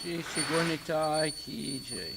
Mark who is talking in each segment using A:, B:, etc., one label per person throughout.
A: Shri Shri Gurnitai Ki Jai.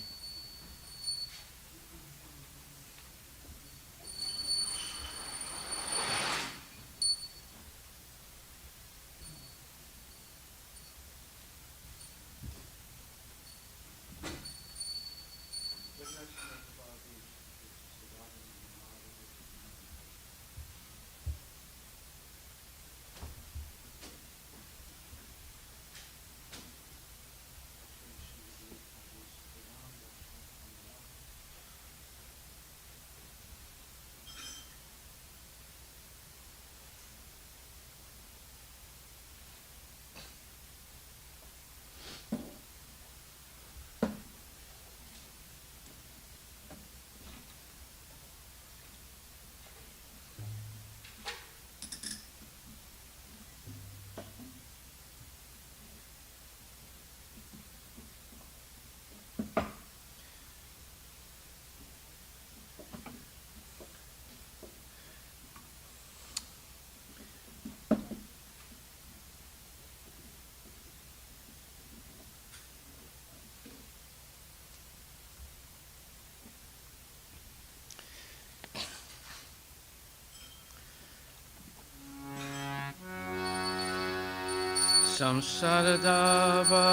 A: Samsaradava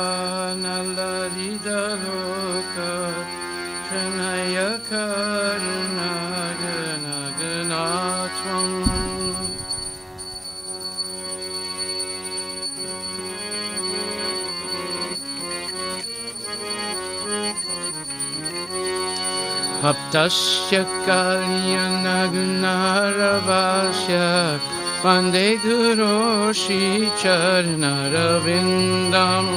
A: nalarida loka pranaya karuna gana ganatvam Bhaptasya kalyana gunaravasya Vande Guru Shri Charnaravindam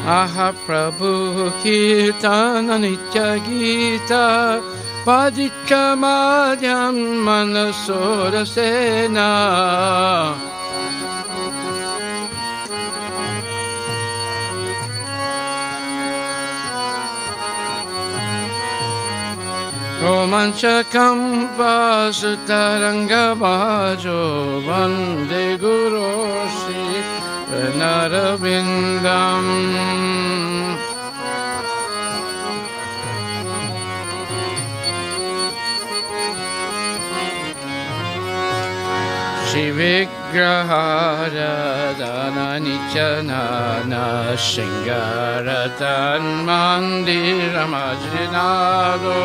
A: Aha Prabhu Kirtana Nitya Gita Paditra Madhyam Manasora Sena Romanchakam Vasutaranga Bhajo Vande Guru Shri Naravindam Shivigrahara Dana Nichanana Shingaratan Mandiramajrinado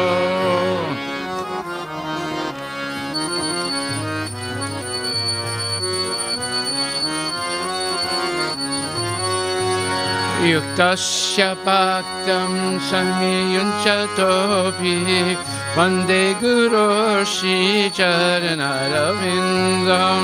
A: Yuktasya Bhaktam Samiyunchatopi Vande Guru Shri Charnaravindam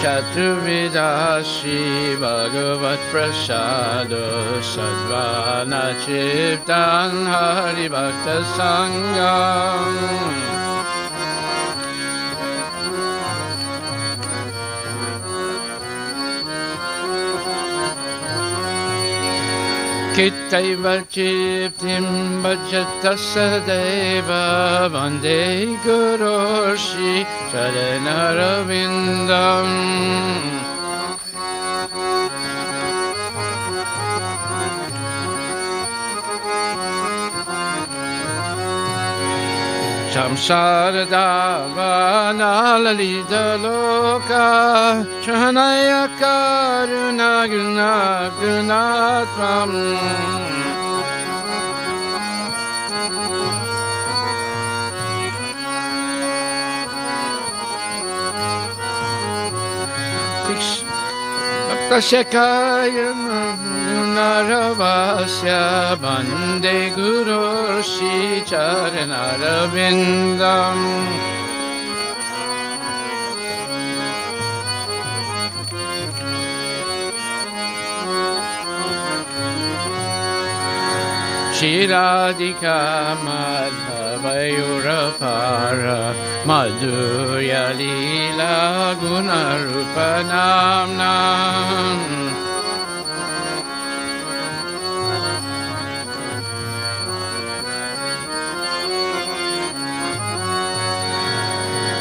A: Chaturveda Shri Bhagavat Prasado Sadvana Chiptan Hari Bhakta Sangam Kittaiva Chiptim Bhajata Sadeva Vande Guru Shri Charnaravindam Samsaradava nalalita loka Chanaya karuna guna gunatvam Bhaktasya Naravasya Bande Guru Shri Charnaravindam Shiradika Madhavayurapara Madhurya Lila Gunarupanamnam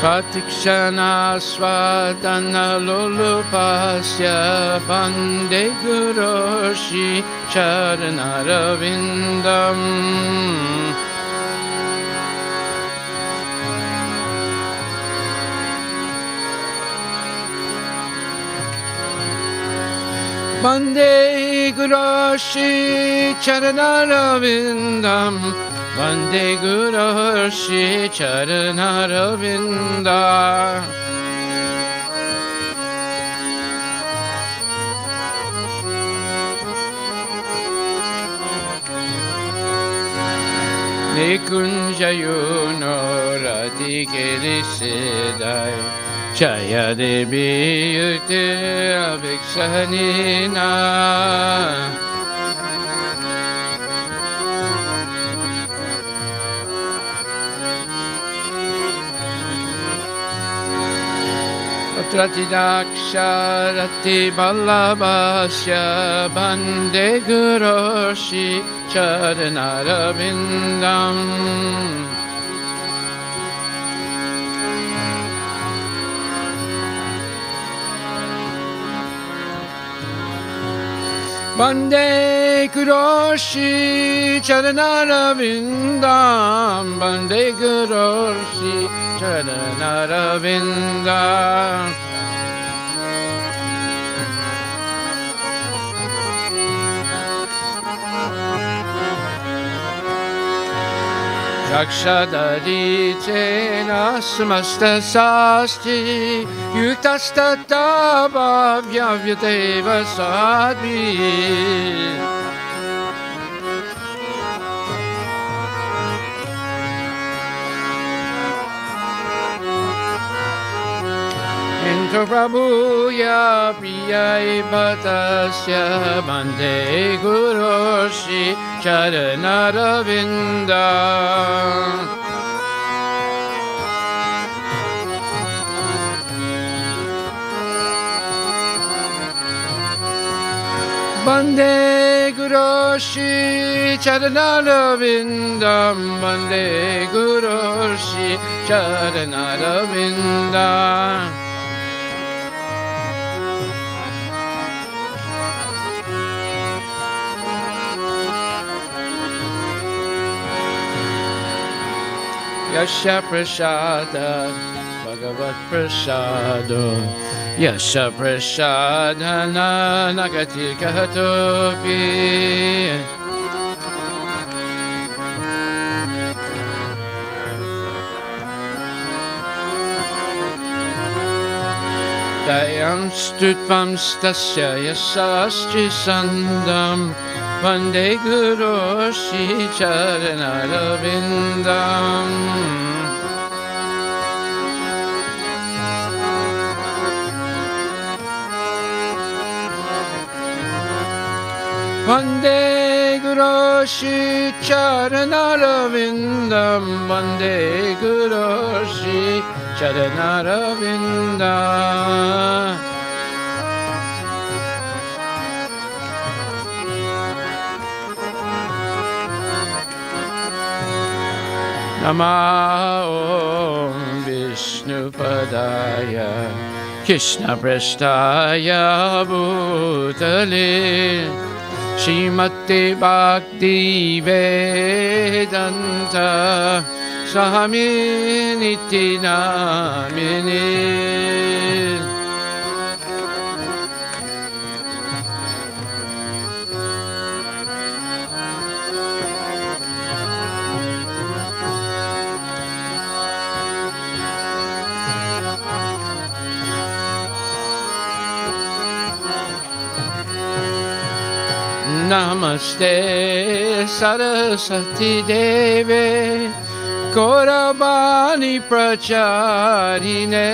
A: Pratikshana swadana lulupasya bande guroshi charanaravindam Bande guroshi charanaravindam Bande guroshi charanaravindam Nikunjayono radikelisidai Jaya Devi Yute Aviksanina Tratidaksharati Ballabhasya Bande Guroshi Charanaravindam Bande Guroshi Charanaravindam Bande Guroshi Charanaravindam Jakshadari Tena Samasta Sasti Yuktastata Bhavyavyateva Sadvi Into Prabhuya Priyai Bhatasya Bande Guroshi Charanaravindam Bande Guroshi Charanaravindam Bande Guroshi Charanaravindam Yasha Prasada Bhagavat Prasado Yasha Prasada Nagati Kahatopi Dayam Stutvam Stasya Yasastri Sandam Vande Guroshi Charanaravindam Vande Guroshi Charanaravindam Vande Guroshi Charanaravindam Nama Om Vishnupadaya Krishna Prasthaya Bhutale Srimati Bhakti Vedanta Swami Niti Namini Namaste Saraswati Deve Gaurabani Pracharine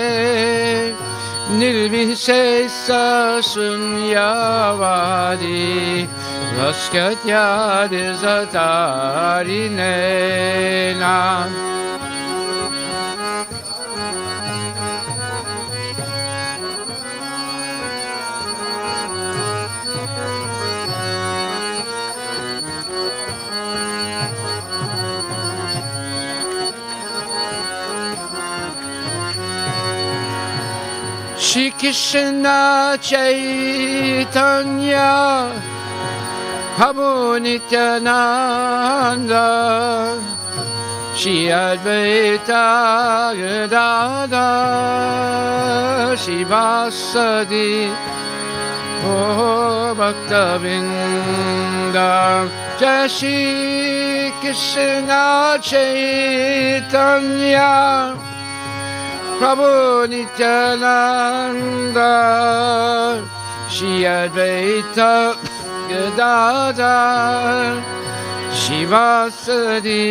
A: Nirvishesa Sunyavadi Vaskatya Dizatarinena Shri Krishna Chaitanya Prabhu Nityananda Shri Advaita Gadadhar Shri Vasadi Gaur Bhaktavinda Jai Shri Krishna Chaitanya Prabhu Nityananda Shri Advaita Gadadhar Shivasadi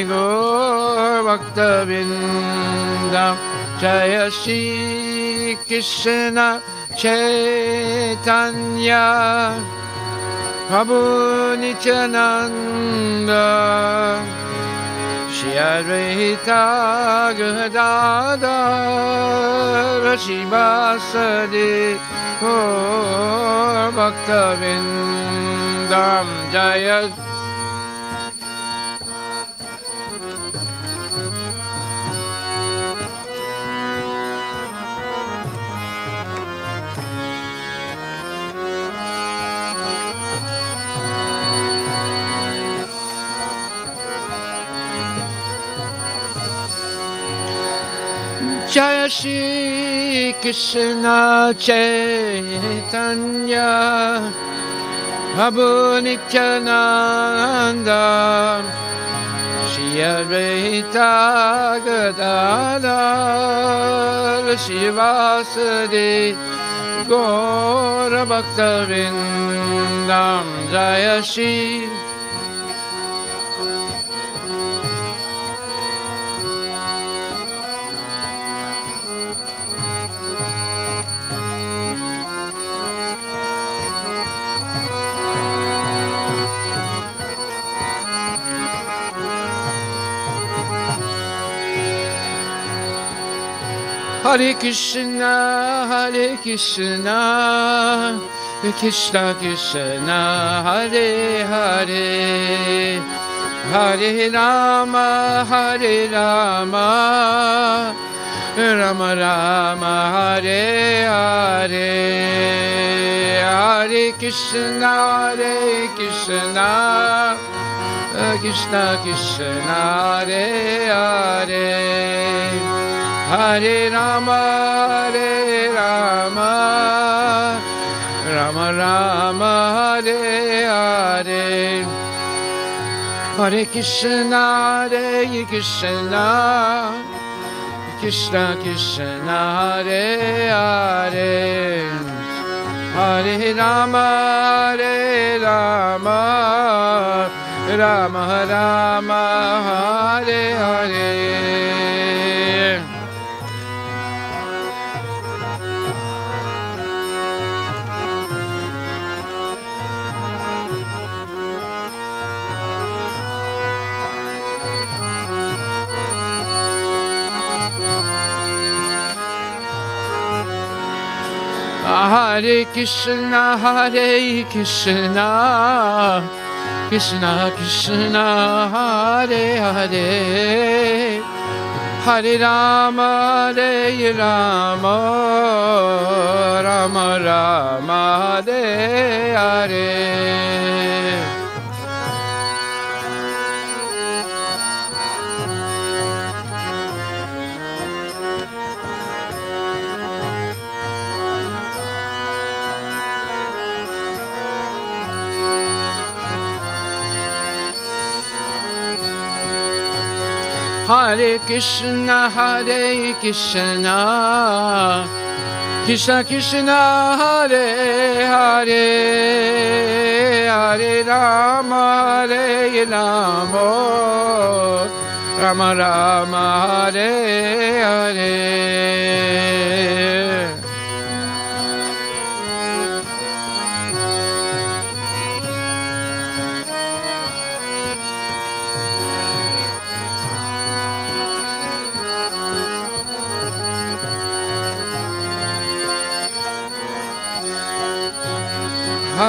A: Gaur Bhaktavinda Jaya Shri Krishna Chaitanya Prabhu Nityananda Shri Advaita Gadadhar Shivasadi Gaur Bhaktavinda Jaya Jaya Shri Krishna Chaitanya Prabhu Nityananda Shri Advaita Gadadhar Shivasadi Gaur Bhaktavinda Jaya Shri Hare Krishna, Hare Krishna, Krishna Krishna, Hare Hare, Hare Rama, Hare Rama, Rama Rama, Hare Hare, Hare Krishna, Hare Krishna, Krishna Krishna, Hare Hare. Hare Rama, Hare Rama, Rama Rama, Hare Hare. Hare Krishna, Hare Krishna, Krishna Krishna, Hare Hare. Hare Rama, Hare Rama, Rama Rama, Hare Hare. Hare Krishna, Hare Krishna, Krishna Krishna, Hare Hare, Hare Rama, Hare Rama, Rama Rama, Hare Hare. Hare Krishna, Hare Krishna, Krishna Krishna, Hare Hare, Hare Rama, Hare Rama, Rama Rama, Hare Hare.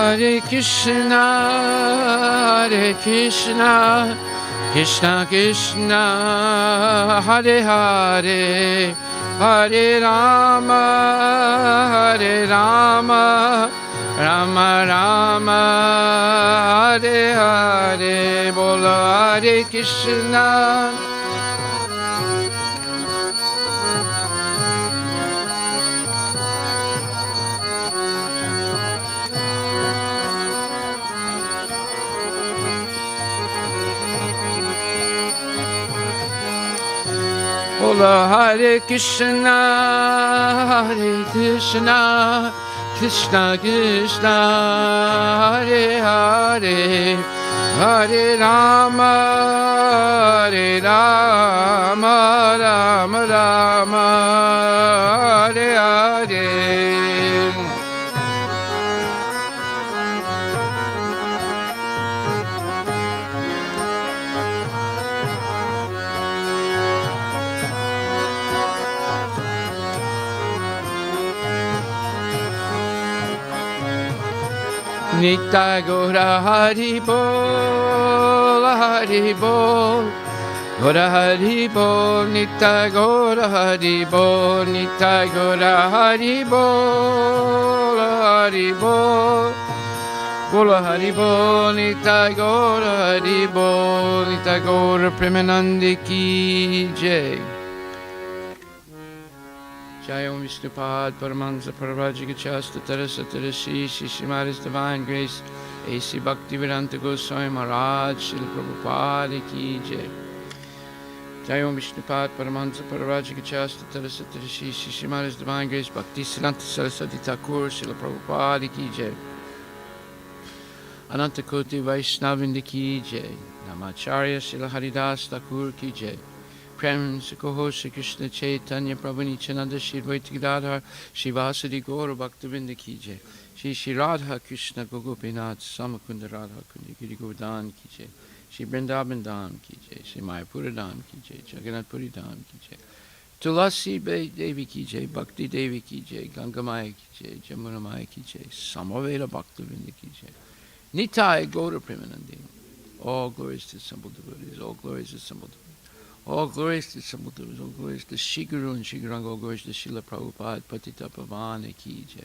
A: Hare Krishna, Hare Krishna, Krishna Krishna, Hare Hare, Hare Rama, Hare Rama, Rama Rama, Hare Hare, Bola Hare Krishna. Bola Hare Krishna, Hare Krishna, Krishna Krishna, Hare Hare, Hare Rama, Hare Rama, Rama Rama, Hare Hare. Nitya Gora Hari Bol, Hari Bol, Gora Hari Bol, Nitya Gora Hari Bol, Nitya Gora Hari Bol, Hari Bol, Bola Hari Bol, Nitya Gora Hari Bol, Nitya Gora Premanande Ki Jai. Jai Om Vishnupad, Paramahansa Paravajiga Chasta Tarasa Tarashi, Shishimari's Divine Grace, A.C. Bhaktivedanta Goswami Maharaj, Srila Prabhupada Ki Jai. Jai Om Vishnupad, Paramahansa Paravajiga Chasta Tarasa Tarashi, Shishimari's Divine Grace, Bhakti Siddhanta Saraswati Thakur, Srila Prabhupada Ki Jai. Ananta Koti Vaishnavinda Ki Jai. Namacharya Srila Haridas Thakur Ki Jai. Prem Sikoho Shri Krishna Chaitanya Prabhu Nityananda Shri Advaita Gadadhar Shri Vasudeva Gaura Bhaktavinda Ki Jai. Shri Radha Krishna Gopinath Samakunda Radha Kundi Giri Govardhan Ki Jai. Shri Vrindavan Dham Ki Jai. Shri Mayapura Dham Ki Jai. Jagannath Puri Dham Ki Jai. Tulasi Devi Ki Jai. Bhakti Devi Ki Jai. Ganga Maya Ki Jai. Jamuna Maya Ki Jai. Samaveda Bhaktavinda Ki Jai. Nitai Gaura Premanandi. All glories to simple devotees. All glories to simple devotees. All glories to simple devotees, all glories to Shri Guru and Shri Guranga, all glories to Srila Prabhupada, Patita Pavana Ki Jai.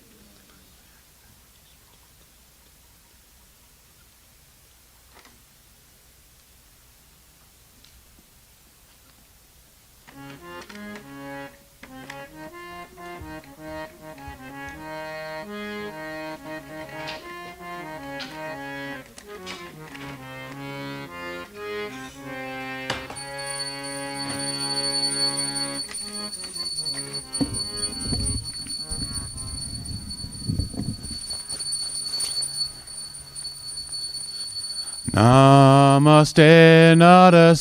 B: Namaste Narasimhaya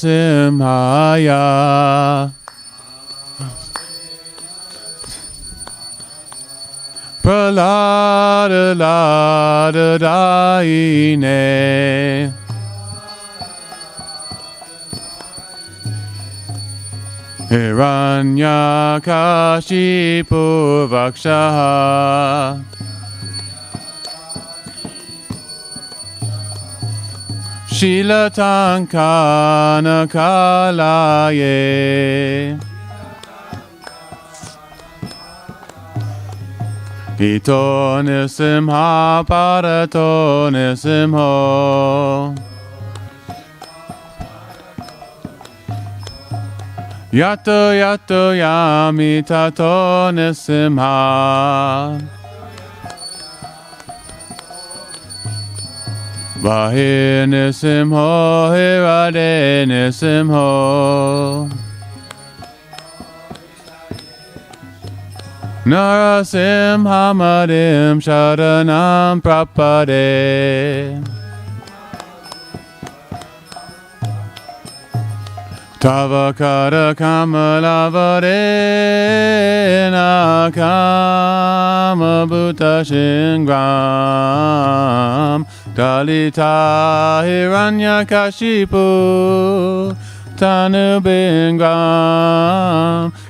B: Pralada Lada Daine Hiranyakashipu Vakshaha Shilatankana Kalaye Ito Nisimha Parato Nisimho Yato Yato Yami Tato Nisimha Vahir Nisimho Hirade Nisimho Narasimhamadim Sharanam Prapade Tavakara Kamalavare Nakama Bhuta Shingram Dalita Hiranyakashipu Tanubingam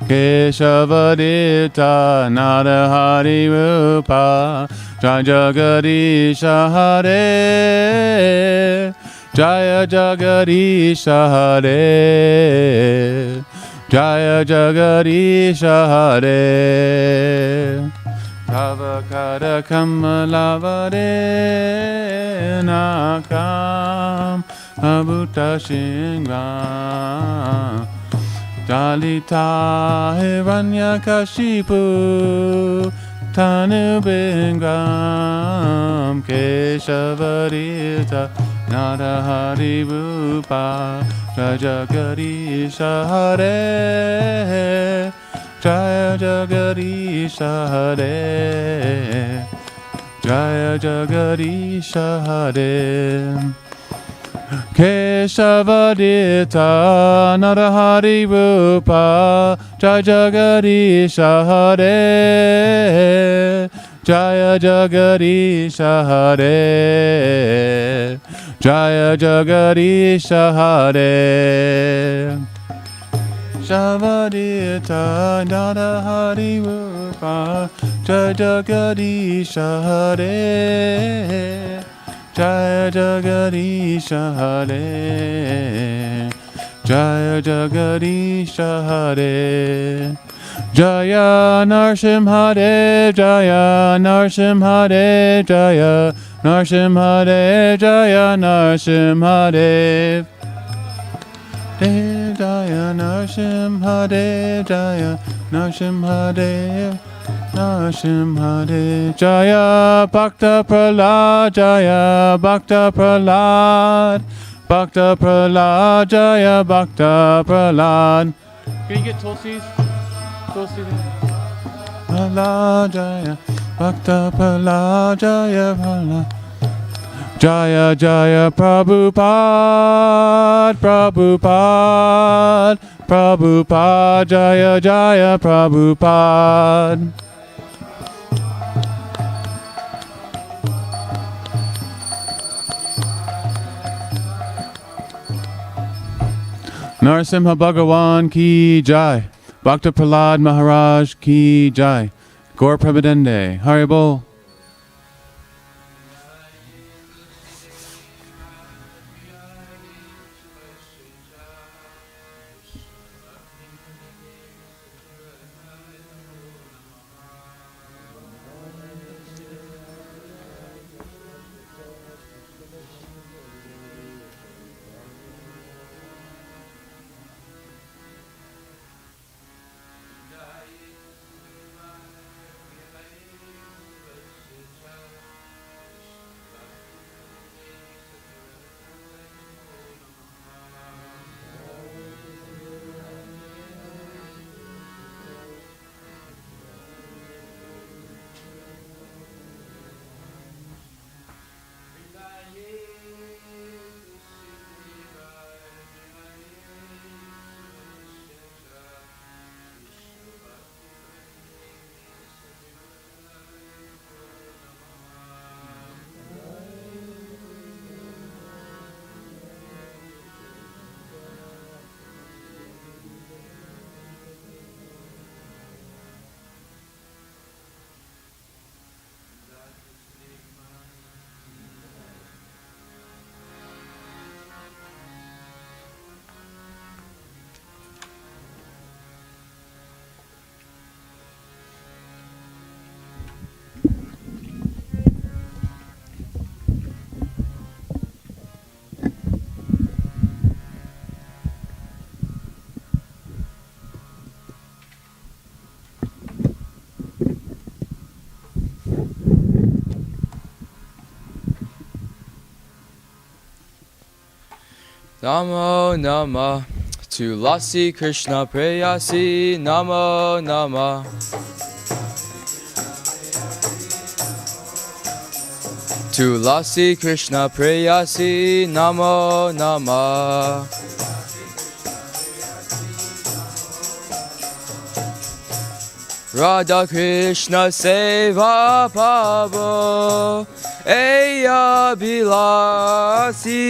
B: Keshavadita Narahari Rupa Jaya Jagarisha Hare Jaya Jagarisha Hare Jaya Jagarisha Hare Tavakara Kamalavare Nakam Abhuta Shingram Dalita Hiranyakashipu Tanubingam Keshavarita Narahari Rupa Jagadish Hare Jaya Jagadish Hare Jaya Jagadish Hare Keshavadita Narahari Rupa Jaya Jagadish Hare Jaya Jagadish Hare Jaya Jagadish Hare Shavadita Narahari Rupa Jaya Jagadish Hare Jaya Jagadish Hare Jaya Jagadish Hare Jaya Narsimhare Jaya Narsimhare Jaya Narsimhare Jaya Narsimhare Jaya Narsimhare Jaya Narsimhare Narsimhare Jaya Bhakta Prahlad Jaya Bhakta Prahlad Bhakta Prahlad Jaya Bhakta Prahlad. Can you get Tulsi's? Tulsi Prahlad Jaya Bhakta Prahlad Jaya Prahlad Jaya Jaya Prabhupada Prabhupada Prabhupada Jaya Jaya Prabhupada. Narasimha Bhagawan ki jai. Bhakta Prahlad Maharaj ki jai. Gaur Prabhadende. Haribol.
C: Namo Nama to Lasi Krishna Preyasi. Namo Nama. To Lasi Krishna Preyasi. Namo Nama. Radha Krishna Seva Pavo Eya Bilasi.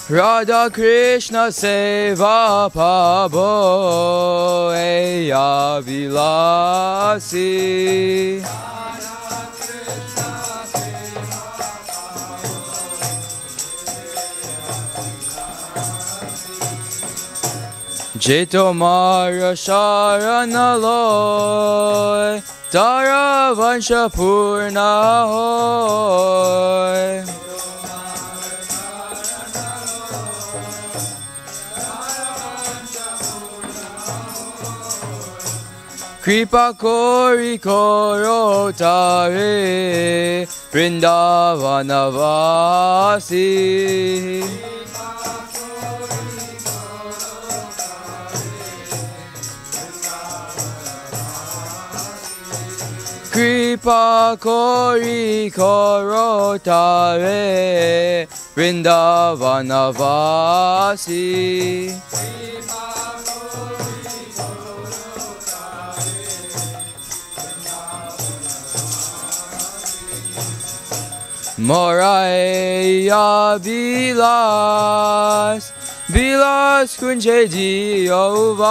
C: Radha Krishna Seva Pabo Eya Vilasi Jeto Mara Sharanaloy Tara Vansha Purna Hoy Kripa Kori Koro Tare Vrindavana Vasi Kripa Kori Koro Tare Vrindavana Vasi Moraya Bilas Bilas Kunje Diovas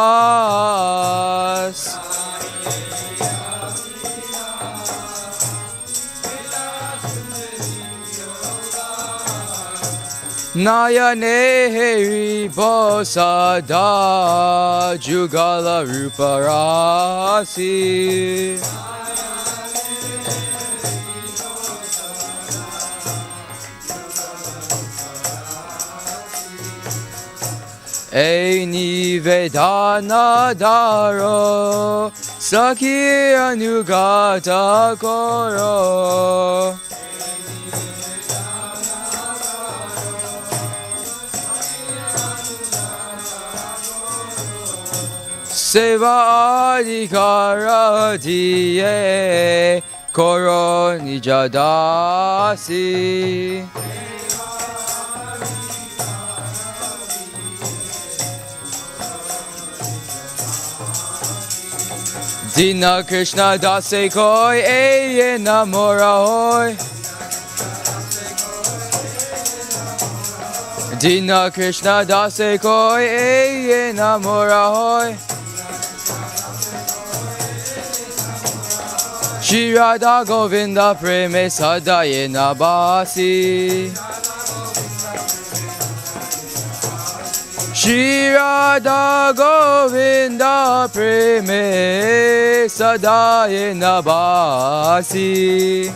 C: Nayane Heri Bosada Jugala Ruparasi Eini Vedana Daro Saki Anugata Koro Seva Adhikara Diye Koro Nijadasi Dina Krishna Dase Koi Eye Namora Hoy Dina Krishna Dase Koi Eye Namora Hoy Shri Radha Govinda Preme Sadaye Nabasi Shri Radha Govinda Preme Sadaye Nabasi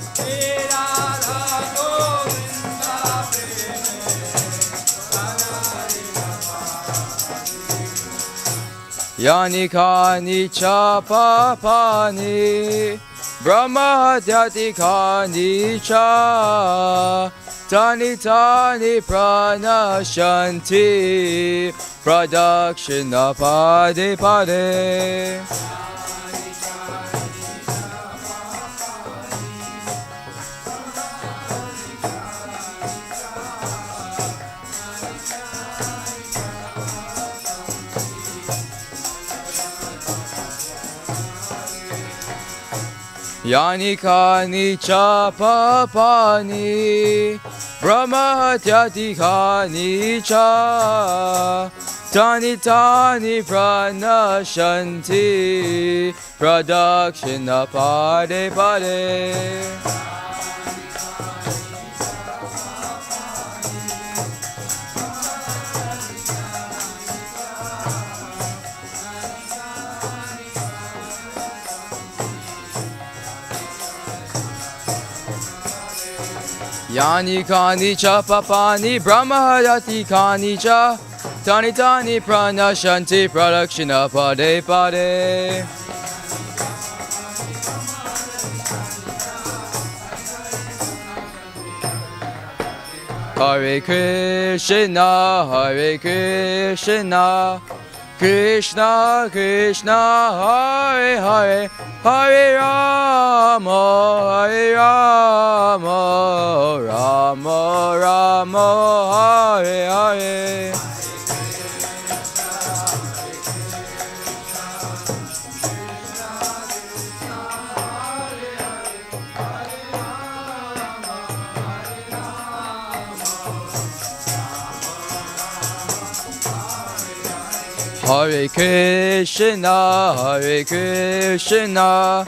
C: Yani Kani Chapapani Brahma Hatyati Kani Cha Tani Tani Pranashanti Pradakshina Pade Pade Yani Kani Chapapani Brahma Hatyati Kani Cha Tani Tani Pranashanti Pradakshina Pade Pade Yani Kani Chapapani Brahma Hatyati Kani Cha Tani Tani Pranashanti Pradakshina Pade Pade Hare Krishna Hare Krishna Krishna Krishna Hare Hare Hare Rama Rama Rama Hare Hare Hare Krishna, Hare Krishna,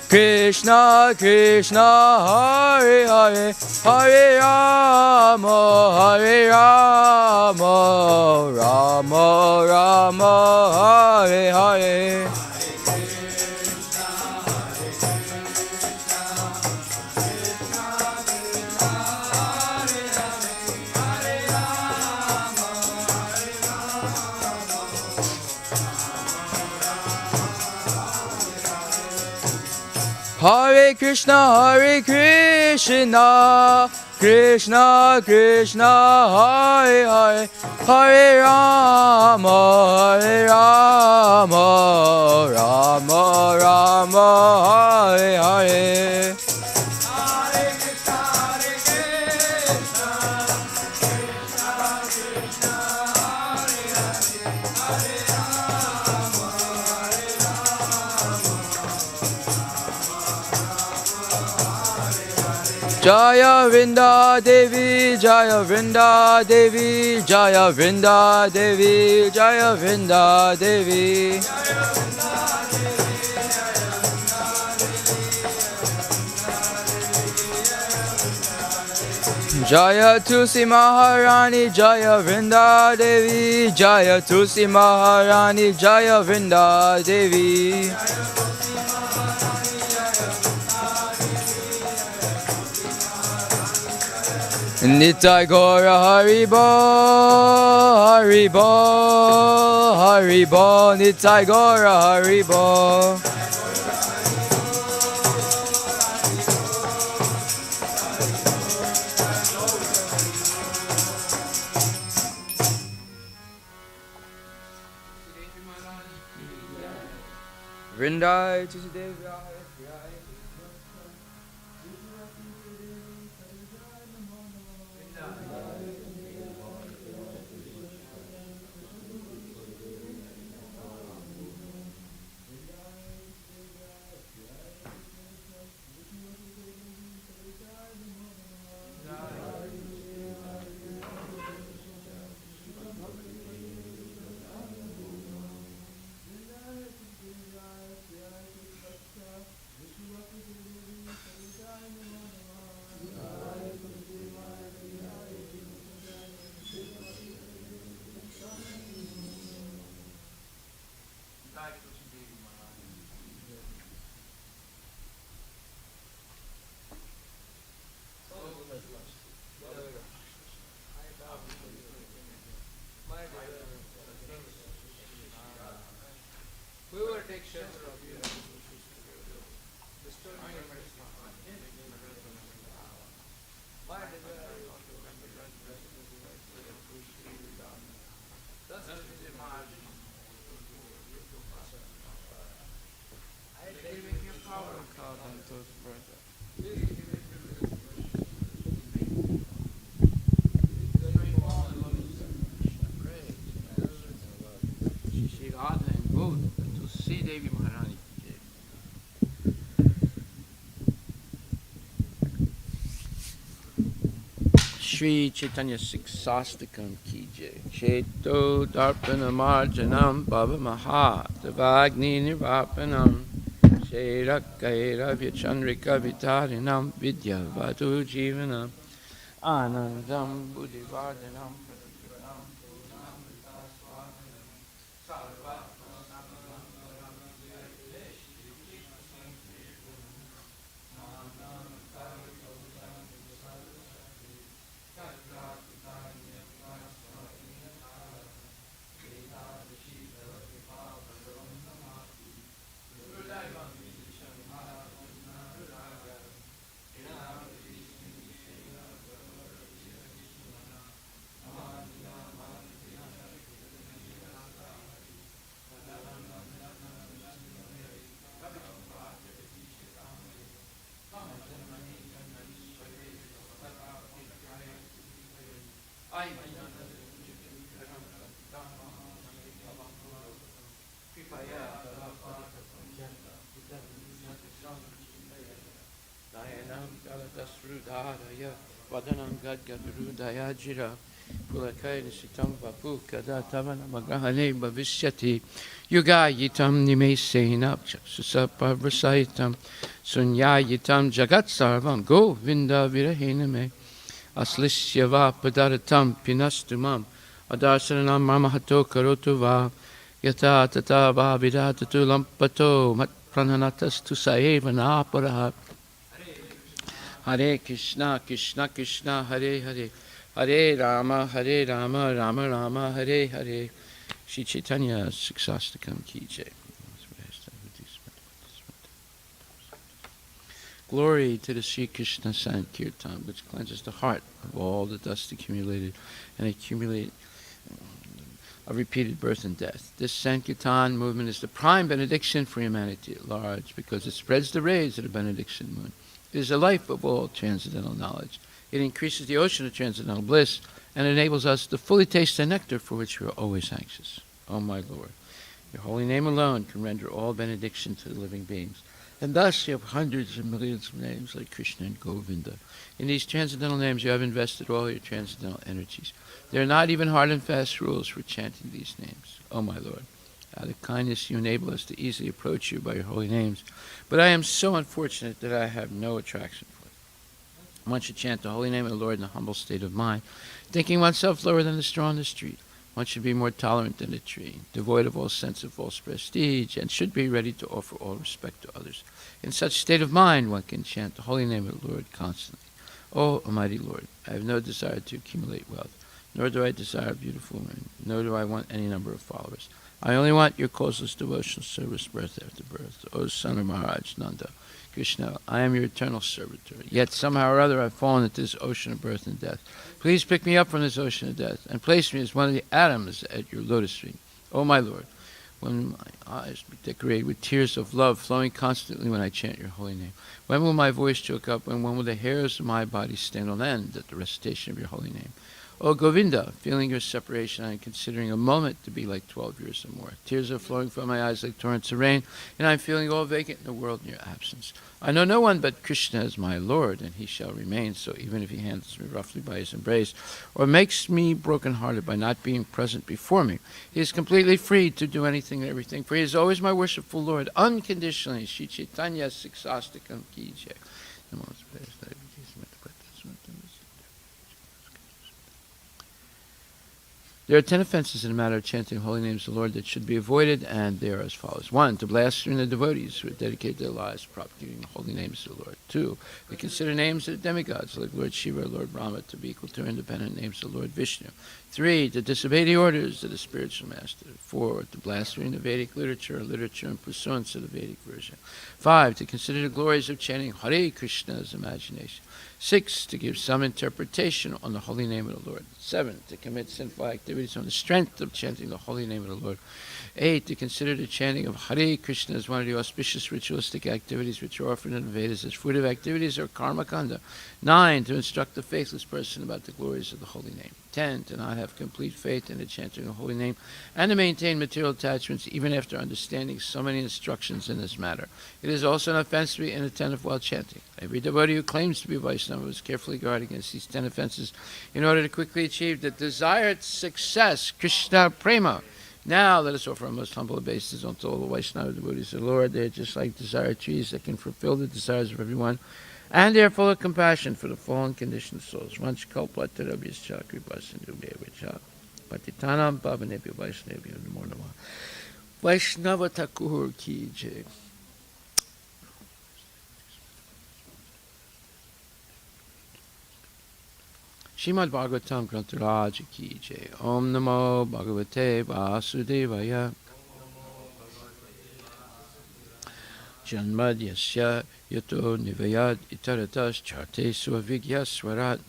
C: Krishna Krishna, Hare Hare, Hare Rama, Hare Rama, Rama Rama, Hare Hare. Hare Krishna, Hare Krishna, Krishna Krishna, Hare Hare, Hare Rama, Hare Rama, Rama Rama, Hare Hare. Jaya Vrinda Devi, Jaya Vrinda Devi, Jaya Vrinda Devi, Jaya Vrinda Devi. Jaya Tulsi Maharani, Jaya Vrinda Devi, Jaya Tulsi Maharani, Jaya Vrinda Devi. Nitai Gora Haribo, Haribo, Haribo, Nitai Gora Haribo. Vrindai Tusidevi.
A: We will take shelter of you. Devi Maharani. Shri Chaitanya Siksastakam ki jai. Cheto Darpana Marjanam Baba Maha Devagni Nivapanam Sherakkaira Vyachandrika Vitarinam Vidya Vatu Jivanam Anandam Buddhivardhanam Dayanam Galadasrudadaya Vadanam Gad Gaduru Dayajira Pulakai Sitam Vapu Kada Tavana Magahane Bhavishyati Yuga Yitam Nime Seinap Susapa Vrasaitam Sunya Yitam Jagat Sarvam Go Vinda Virahiname Aslisyava Padaratam Pinastumam Adarsanam Mamahato Karotuva Yata Tata Bhavidatu Lampato Mat Prananatas Tusaeva Naparaha Hare Krishna, Krishna Krishna, Hare Hare, Hare Rama, Rama Rama, Hare Hare. Shri Chaitanya Siksastakam Ki Jai. Glory to the Sri Krishna Sankirtan, which cleanses the heart of all the dust accumulated of repeated birth and death. This Sankirtan movement is the prime benediction for humanity at large because it spreads the rays of the benediction moon. It is the life of all transcendental knowledge. It increases the ocean of transcendental bliss and enables us to fully taste the nectar for which we are always anxious. O my Lord, your holy name alone can render all benediction to the living beings. And thus you have hundreds of millions of names like Krishna and Govinda. In these transcendental names you have invested all your transcendental energies. There are not even hard and fast rules for chanting these names. O my Lord, out of kindness you enable us to easily approach you by your holy names. But I am so unfortunate that I have no attraction for it. One should chant the holy name of the Lord in a humble state of mind, thinking oneself lower than the straw on the street. One should be more tolerant than a tree, devoid of all sense of false prestige, and should be ready to offer all respect to others. In such state of mind one can chant the holy name of the Lord constantly. O Almighty Lord, I have no desire to accumulate wealth, nor do I desire beautiful women, nor do I want any number of followers. I only want your causeless devotional service birth after birth. O son of Maharaj Nanda, Krishna, I am your eternal servitor. Yet somehow or other I've fallen into this ocean of birth and death. Please pick me up from this ocean of death and place me as one of the atoms at your lotus feet. O my Lord, when my eyes be decorated with tears of love flowing constantly when I chant your holy name, when will my voice choke up, and when will the hairs of my body stand on end at the recitation of your holy name? O Govinda, feeling your separation, I am considering a moment to be like 12 years or more. Tears are flowing from my eyes like torrents of rain, and I am feeling all vacant in the world in your absence. I know no one but Krishna as my Lord, and he shall remain so, even if he handles me roughly by his embrace, or makes me broken-hearted by not being present before me. He is completely free to do anything and everything, for he is always my worshipful Lord, unconditionally. Shri Chaitanya Siksastakam Ki Jai. There are 10 offenses in the matter of chanting holy names of the Lord that should be avoided, and they are as follows. 1. To blaspheme the devotees who dedicate their lives to propagating the holy names of the Lord. 2. To consider names of the demigods like Lord Shiva or Lord Brahma to be equal to independent names of Lord Vishnu. 3. To disobey the orders of the spiritual master. 4. To blaspheme the Vedic literature or literature in pursuance of the Vedic version. 5. To consider the glories of chanting Hare Krishna as imagination. 6. To give some interpretation on the holy name of the Lord. 7. To commit sinful activities on the strength of chanting the holy name of the Lord. 8. To consider the chanting of Hare Krishna as one of the auspicious ritualistic activities which are offered in the Vedas as fruitive activities or karma kanda. 9. To instruct the faithless person about the glories of the holy name. 10. To not have complete faith in the chanting of the holy name and to maintain material attachments even after understanding so many instructions in this matter. It is also an offense to be inattentive while chanting. Every devotee who claims to be Vaishnava is carefully guarding against these 10 offenses in order to quickly achieve the desired success, Krishna Prema. Now let us offer our most humble obeisances unto all the Vaishnava devotees of the Lord. They are just like desired trees that can fulfill the desires of everyone, and they are full of compassion for the fallen conditioned souls. Vanchakalpatarabhyascha kripasindhubhyacha patitanam pavanebhyo Vaishnavyo namo namah. Vaishnava Thakur ki jai. Srimad Bhagavatam Grantaraj ki jai. Om Namo Bhagavate Vasudevaya. Janmadyasya yato nivayad itaratas charte suvigya swarat.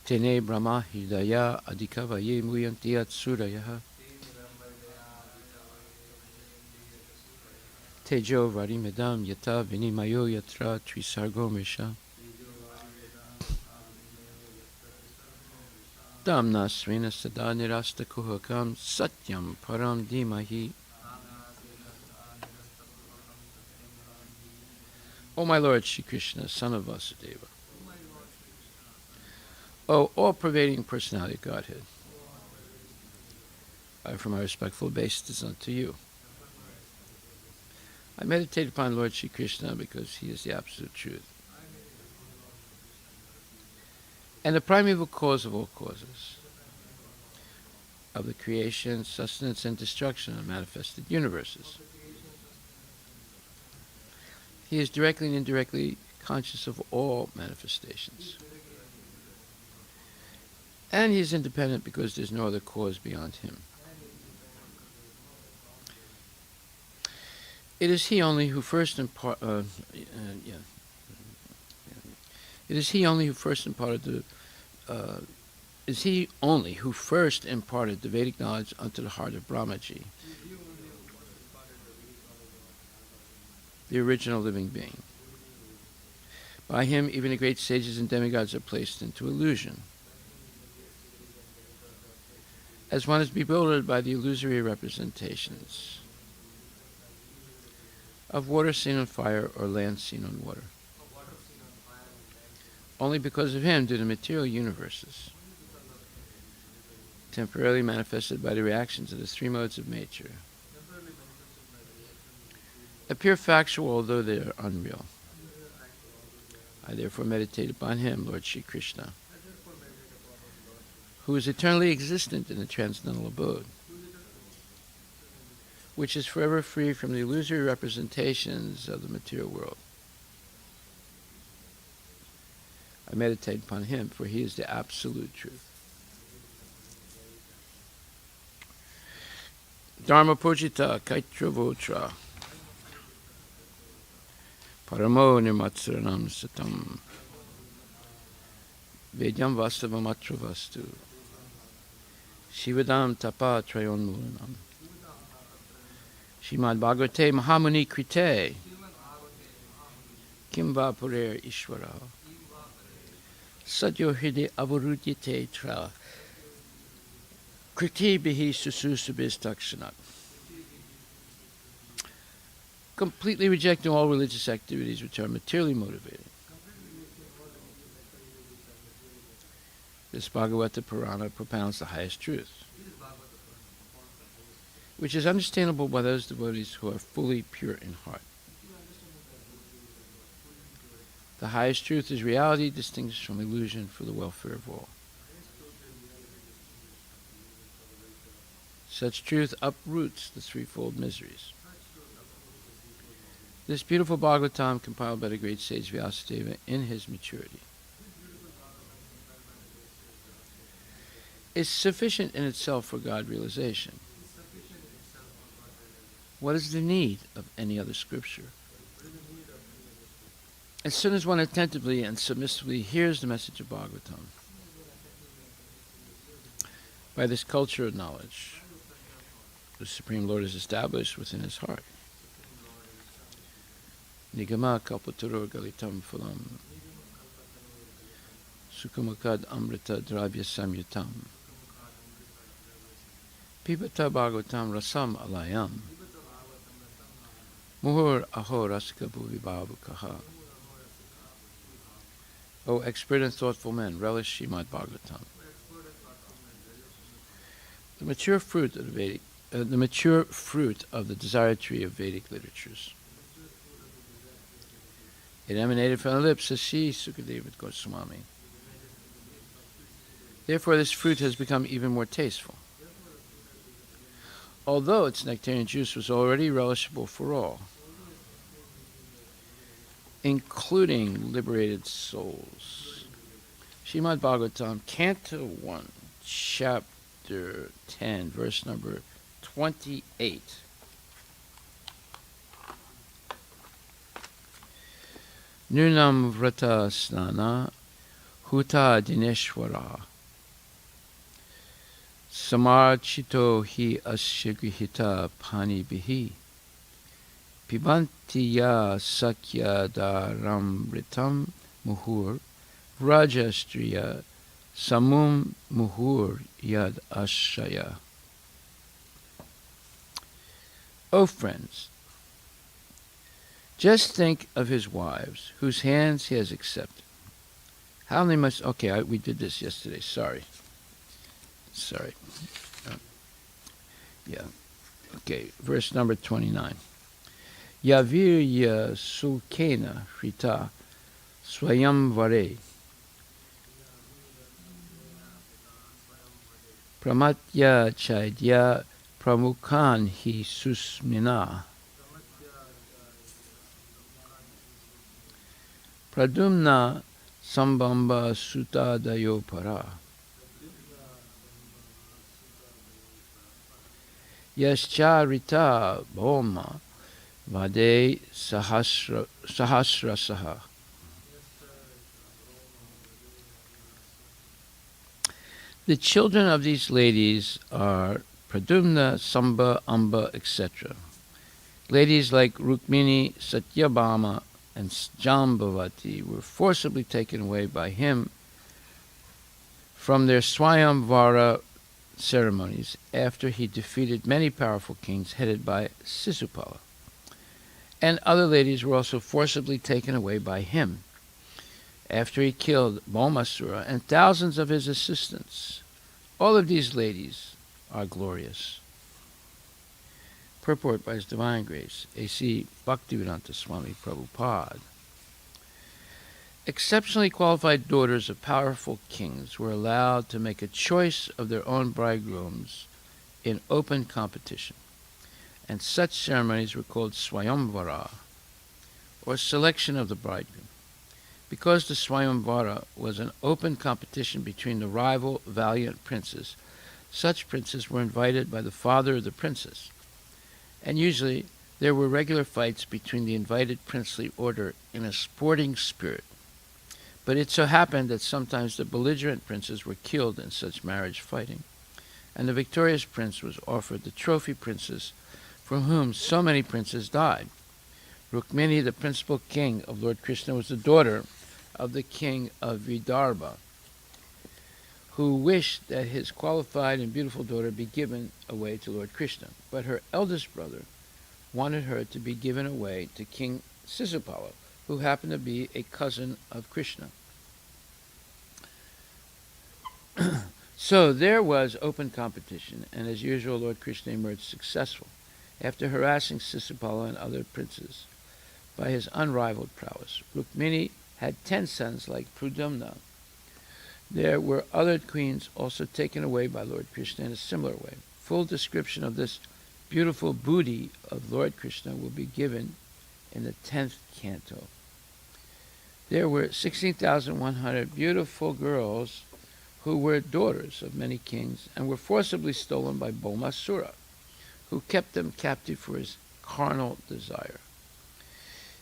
A: Tene Brahma Hidaya Adhikavaye Muyanti Atsuraya. Tejo Varimedam Yata Vinimayo Yatra Trisargo Misha. Damna Srina Sada Nirasta Kuhakam Satyam Param Dimahi. O my Lord Shri Krishna, son of Vasudeva. O all-pervading personality of Godhead. I offer my respectful obeisances unto you. I meditate upon Lord Shri Krishna because he is the absolute truth and the primeval cause of all causes, of the creation, sustenance, and destruction of manifested universes. He is directly and indirectly conscious of all manifestations. And he is independent because there is no other cause beyond him. It is he only who first imparted the Vedic knowledge unto the heart of Brahmaji, the original living being. By him, even the great sages and demigods are placed into illusion, as one is bewildered by the illusory representations of water seen on fire or land seen on water. Only because of him do the material universes, temporarily manifested by the reactions of the three modes of nature, appear factual although they are unreal. I therefore meditate upon him, Lord Shri Krishna, who is eternally existent in the transcendental abode, which is forever free from the illusory representations of the material world. I meditate upon him, for he is the absolute truth. Dharma Pujita Kaitravotra Paramo Nirmatsaranam Satam Vedyam Vastavamatra Vastu Shivadam Tapa Trayon Mulanam Shrimad Bhagavate Mahamuni Krite Kimva Purer Ishvara Sadyo Hide Avarudyate Tra Kriti Bihi Sususubis Takshanat. Completely rejecting all religious activities which are materially motivated. This Bhagavata Purana propounds the highest truth, which is understandable by those devotees who are fully pure in heart. The highest truth is reality distinguished from illusion for the welfare of all. Such truth uproots the threefold miseries. This beautiful Bhagavatam, compiled by the great sage Vyasadeva in his maturity, is sufficient in itself for God realization. What is the need of any other scripture? As soon as one attentively and submissively hears the message of Bhagavatam, by this culture of knowledge, the Supreme Lord is established within his heart. Nigama kalpatarur galitam phalam sukamakad amrita dravya samyutam pibata bhagavatam rasam alayam muhur aho rasika bhuvibhavukaha. O expert and thoughtful men, relish Srimad Bhagavatam. The mature fruit of the desired tree of Vedic literatures. It emanated from the lips of Sri Sukadeva Goswami. Therefore, this fruit has become even more tasteful. Although its nectarian juice was already relishable for all, including liberated souls. Srimad Bhagavatam, Canto 1, Chapter 10, verse number 28. Nunam vrata snana huta dineshwara samarchito hi asyagrihita pani bihi pibanti ya sakya daramritam muhur rajastriya samum muhur yad ashaya. O friends, Just think of his wives, whose hands he has accepted. How many must... Okay, we did this yesterday. Sorry. Yeah. Okay, verse number 29. Yavirya sulkena hrita swayamvare pramatya chaidya pramukhan hi susmina pradumna sambamba sutadayo para yascharita bhoma vade sahasrasaha. The children of these ladies are Pradumna, Samba, Amba, etc. Ladies like Rukmini, Satyabhama, and Jambavati were forcibly taken away by him from their Swayamvara ceremonies after he defeated many powerful kings headed by Sisupala. And other ladies were also forcibly taken away by him after he killed Bhaumasura and thousands of his assistants. All of these ladies are glorious. Purport by His Divine Grace, A.C. Bhaktivedanta Swami Prabhupada. Exceptionally qualified daughters of powerful kings were allowed to make a choice of their own bridegrooms in open competition, and such ceremonies were called Swayamvara, or selection of the bridegroom. Because the Swayamvara was an open competition between the rival valiant princes, such princes were invited by the father of the princess, and usually there were regular fights between the invited princely order in a sporting spirit. But it so happened that sometimes the belligerent princes were killed in such marriage fighting, and the victorious prince was offered the trophy princess from whom so many princes died. Rukmini, the principal king of Lord Krishna, was the daughter of the king of Vidarbha, who wished that his qualified and beautiful daughter be given away to Lord Krishna. But her eldest brother wanted her to be given away to King Sisupala, who happened to be a cousin of Krishna. So there was open competition, and as usual, Lord Krishna emerged successful, after harassing Sisupala and other princes by his unrivaled prowess. Rukmini had 10 sons like Pradumna. There were other queens also taken away by Lord Krishna in a similar way. Full description of this beautiful booty of Lord Krishna will be given in the 10th canto. There were 16,100 beautiful girls who were daughters of many kings and were forcibly stolen by Bhaumasura, who kept them captive for his carnal desire.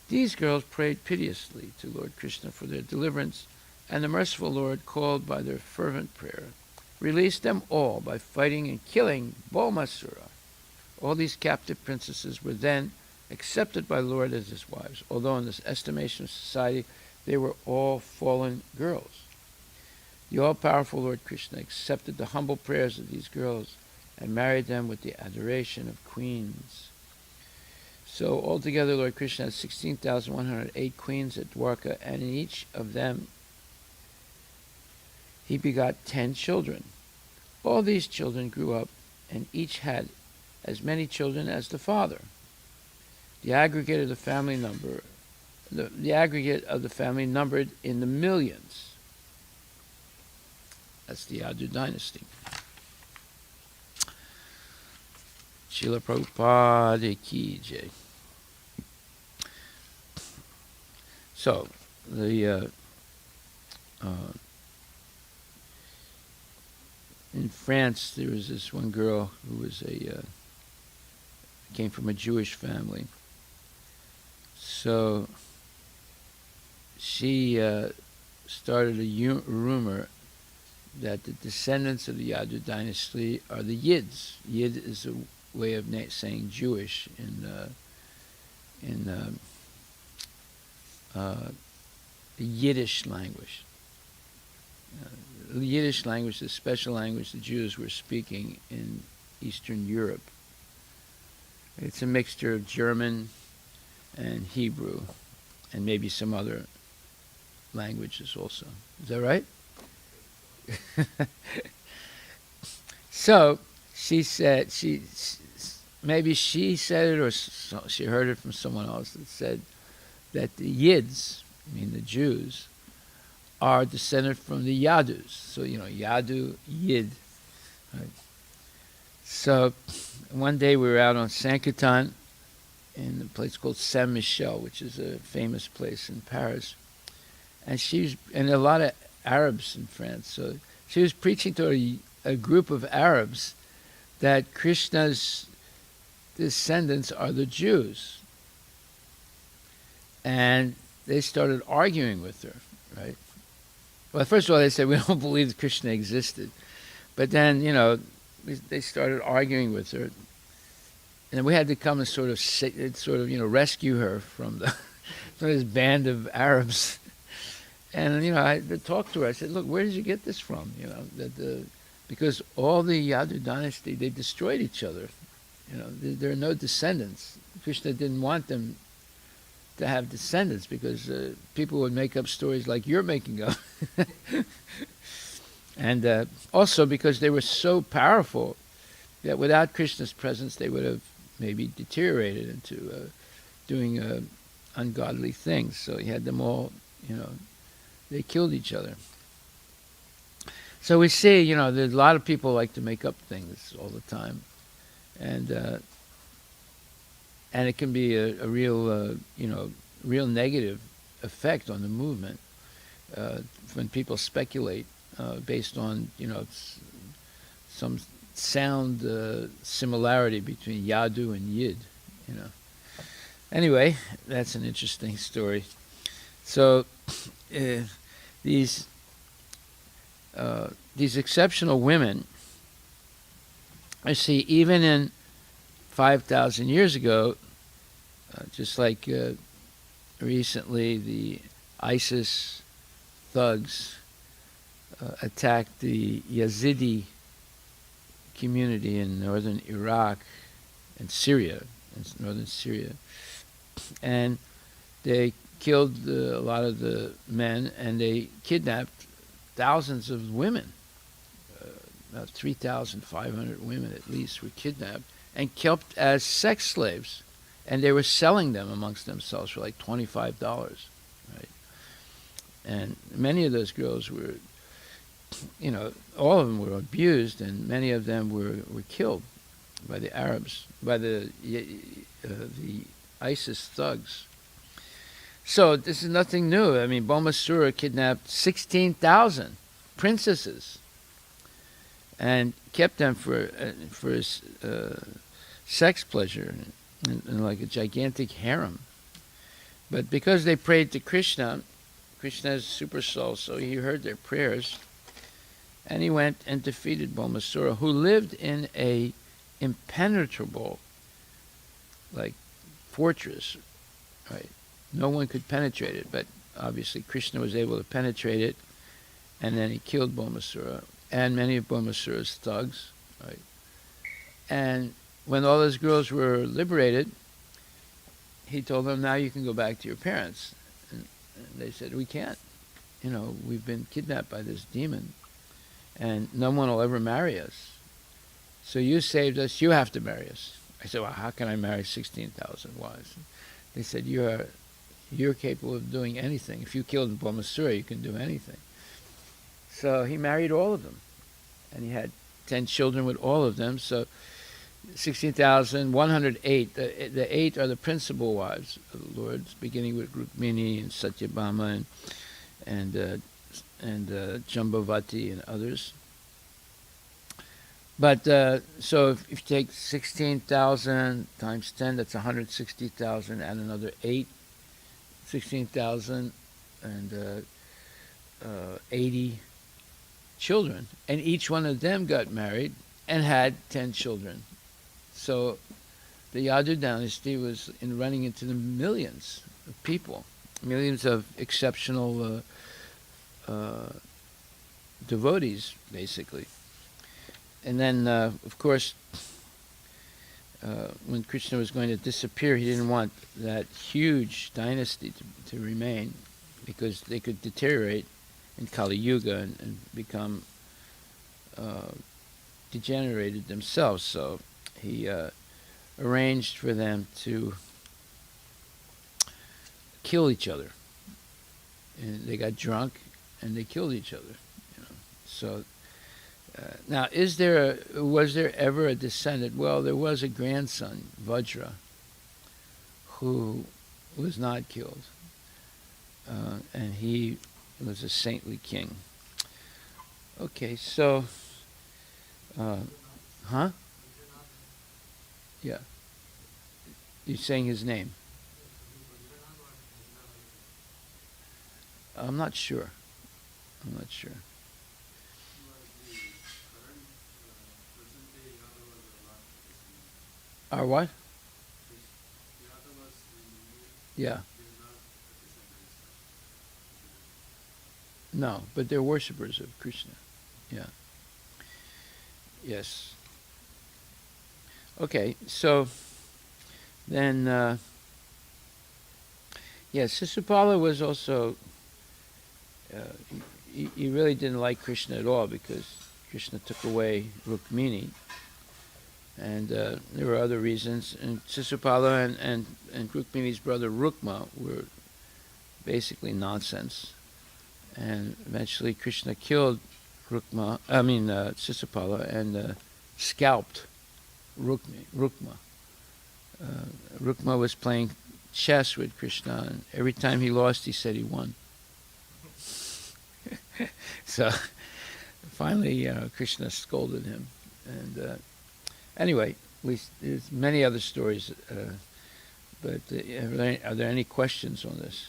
A: These girls prayed piteously to Lord Krishna for their deliverance, and the merciful Lord, called by their fervent prayer, released them all by fighting and killing Bhaumasura. All these captive princesses were then accepted by the Lord as his wives, although in this estimation of society they were all fallen girls. The all-powerful Lord Krishna accepted the humble prayers of these girls and married them with the adoration of queens. So altogether, Lord Krishna had 16,108 queens at Dwarka, and in each of them he begot 10 children. All these children grew up, and each had as many children as the father. The aggregate of the family number, the aggregate of the family numbered in the millions. That's the Yadu dynasty. Srila Prabhupada ki jai. So, in France, there was this one girl who was came from a Jewish family. So she started a rumor that the descendants of the Yadu dynasty are the Yids. Yid is a way of saying Jewish in the Yiddish language. The Yiddish language is a special language the Jews were speaking in Eastern Europe. It's a mixture of German and Hebrew, and maybe some other languages also. Is that right? So she said, maybe she said it, or she heard it from someone else that said that the Yids, I mean the Jews, are descended from the Yadus. So, Yadu, Yid. Right? So one day we were out on Sankirtan in a place called Saint Michel, which is a famous place in Paris. And and a lot of Arabs in France. So she was preaching to a group of Arabs that Krishna's descendants are the Jews. And they started arguing with her, right? Well, first of all, they said, we don't believe that Krishna existed. But then, they started arguing with her. And we had to come and sort of rescue her from this band of Arabs. And, I talked to her. I said, look, where did you get this from? Because all the Yadu dynasty, they destroyed each other. There are no descendants. Krishna didn't want them to have descendants because people would make up stories like you're making up. And also because they were so powerful that without Krishna's presence, they would have maybe deteriorated into doing ungodly things. So he had them all, they killed each other. So we see, there's a lot of people like to make up things all the time. And it can be a real, real negative effect on the movement when people speculate based on, some sound similarity between Yadu and Yid, Anyway, that's an interesting story. So these exceptional women, I see, even in 5,000 years ago, just like recently the ISIS thugs attacked the Yazidi community in northern Iraq and Syria, northern Syria. And they killed a lot of the men, and they kidnapped thousands of women. About 3,500 women at least were kidnapped and kept as sex slaves. And they were selling them amongst themselves for like $25, right? And many of those girls were, all of them were abused, and many of them were killed by the Arabs, by the ISIS thugs. So this is nothing new. I mean, Bhaumasura kidnapped 16,000 princesses and kept them for his sex pleasure in like a gigantic harem. But because they prayed to Krishna, Krishna is super soul, so he heard their prayers, and he went and defeated Bhaumasura, who lived in a impenetrable, like, fortress, right? No one could penetrate it, but obviously Krishna was able to penetrate it, and then he killed Bhaumasura and many of Bhaumasura's thugs, right? And when all those girls were liberated, he told them, now you can go back to your parents. And they said, we can't. We've been kidnapped by this demon, and no one will ever marry us. So you saved us, you have to marry us. I said, well, how can I marry 16,000 wives? They said, you're capable of doing anything. If you killed Bhaumasura, you can do anything. So he married all of them, and he had 10 children with all of them. So 16,108. The 8 are the principal wives of the Lord, beginning with Rukmini and Satyabhama and Jambavati and others. But so if you take 16,000 times 10, that's 160,000, and another 8, 16,000 and 80 children, and each one of them got married and had 10 children. So the Yadu dynasty was running into the millions of people, millions of exceptional devotees, basically. And then, of course, when Krishna was going to disappear, he didn't want that huge dynasty to remain, because they could deteriorate in Kali Yuga and become degenerated themselves. So he arranged for them to kill each other. And they got drunk and they killed each other. So now, was there ever a descendant? Well, there was a grandson, Vajra, who was not killed, and he was a saintly king. Okay, so, huh? Yeah. You're saying his name? I'm not sure. Our what? Yeah. No, but they're worshippers of Krishna. Yeah. Yes. Okay, so then, Sisupala was also, he really didn't like Krishna at all, because Krishna took away Rukmini. And there were other reasons. And Sisupala and Rukmini's brother Rukma were basically nonsense. And eventually Krishna killed Sisupala and scalped Rukma. Rukma was playing chess with Krishna, and every time he lost, he said he won. So finally, Krishna scolded him. And anyway, there's many other stories, but are there any questions on this?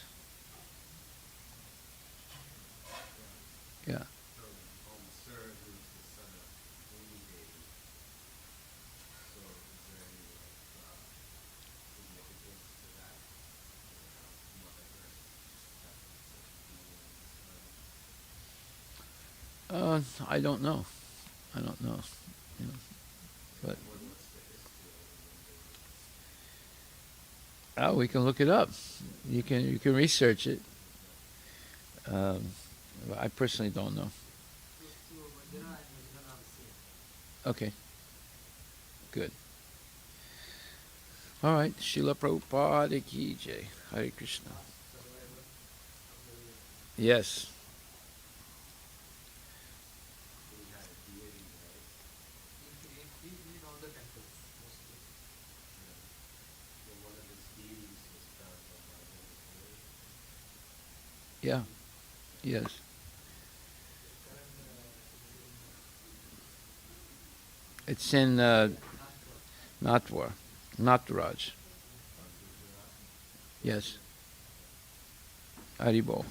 A: Yeah. I don't know. But we can look it up. You can research it. I personally don't know. Okay. Good. All right. Srila Prabhupada ki jai. Hare Krishna. Yes. Yeah. Yes. It's in Natwar, Nataraj. Yes. Haribol.